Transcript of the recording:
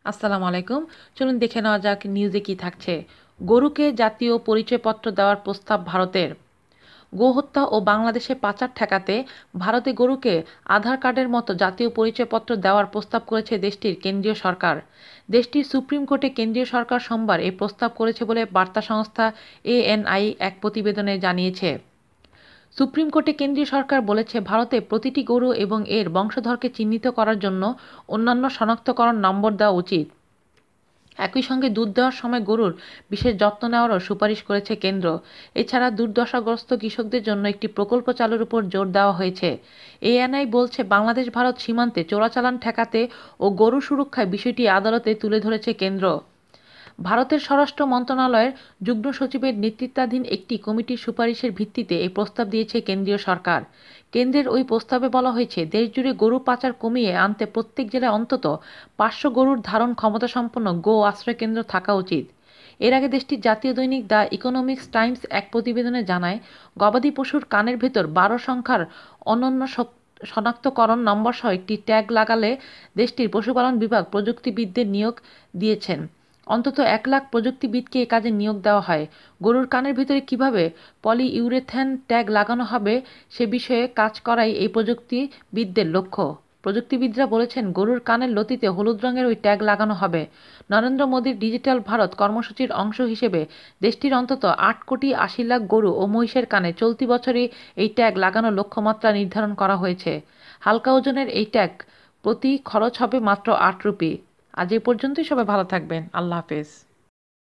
আসসালামু আলাইকুম। চলুন দেখে নেওয়া যাক নিউজে কি থাকছে। গরুকে জাতীয় পরিচয়পত্র দেওয়ার প্রস্তাব ভারতের। গোহত্যা ও বাংলাদেশে পাচার ঠেকাতে ভারতে গরুকে আধার কার্ডের মতো জাতীয় পরিচয়পত্র দেওয়ার প্রস্তাব করেছে দেশটির কেন্দ্রীয় সরকার। দেশটির সুপ্রিম কোর্টে কেন্দ্রীয় সরকার সোমবার এই প্রস্তাব করেছে বলে বার্তা সংস্থা এএনআই এক প্রতিবেদনে জানিয়েছে। সুপ্রিম কোর্টে কেন্দ্রীয় সরকার বলেছে ভারতে প্রতিটি গরু এবং এর বংশধরকে চিহ্নিত করার জন্য অন্যান্য শনাক্তকরণ নম্বর দেওয়া উচিত। একই সঙ্গে দুধ দেওয়ার সময় গরুর বিশেষ যত্ন নেওয়ারও সুপারিশ করেছে কেন্দ্র। এছাড়া দুর্দশাগ্রস্ত কৃষকদের জন্য একটি প্রকল্প চালুর উপর জোর দেওয়া হয়েছে। এএনআই বলছে বাংলাদেশ ভারত সীমান্তে চোরাচালান ঠেকাতে ও গরু সুরক্ষায় বিষয়টি আদালতে তুলে ধরেছে কেন্দ্র। ভারতের স্বরাষ্ট্র মন্ত্রণালয়ের যুগ্ম সচিবের নেতৃত্বাধীন একটি কমিটির সুপারিশের ভিত্তিতে এই প্রস্তাব দিয়েছে কেন্দ্রীয় সরকার। কেন্দ্রের ওই প্রস্তাবে বলা হয়েছে দেশজুড়ে গরু পাচার কমিয়ে আনতে প্রত্যেক জেলায় অন্তত 500 গরুর ধারণ ক্ষমতাসম্পন্ন গো আশ্রয়কেন্দ্র থাকা উচিত। এর আগে দেশটির জাতীয় দৈনিক দ্য ইকোনমিক্স টাইমস এক প্রতিবেদনে জানায় গবাদি পশুর কানের ভেতর 12 সংখ্যার অনন্য শনাক্তকরণ নম্বরসহ একটি ট্যাগ লাগালে দেশটির পশুপালন বিভাগ প্রযুক্তিবিদদের নিয়োগ দিয়েছেন। অন্তত 1 লাখ প্রযুক্তিবিদকে এ কাজে নিয়োগ দেওয়া হয়। গরুর কানের ভিতরে কীভাবে পলিইউরেথেন ট্যাগ লাগানো হবে সে বিষয়ে কাজ করাই এই প্রযুক্তিবিদদের লক্ষ্য। প্রযুক্তিবিদরা বলেছেন গরুর কানের লতিতে হলুদ রঙের ওই ট্যাগ লাগানো হবে। নরেন্দ্র মোদীর ডিজিটাল ভারত কর্মসূচির অংশ হিসেবে দেশটির অন্তত 8,80,00,000 গরু ও মহিষের কানে চলতি বছরই এই ট্যাগ লাগানোর লক্ষ্যমাত্রা নির্ধারণ করা হয়েছে। হালকা ওজনের এই ট্যাগ প্রতি খরচ হবে মাত্র 8 রুপি। আজ এ পর্যন্তই, সবাই ভালো থাকবেন। আল্লাহ হাফেজ।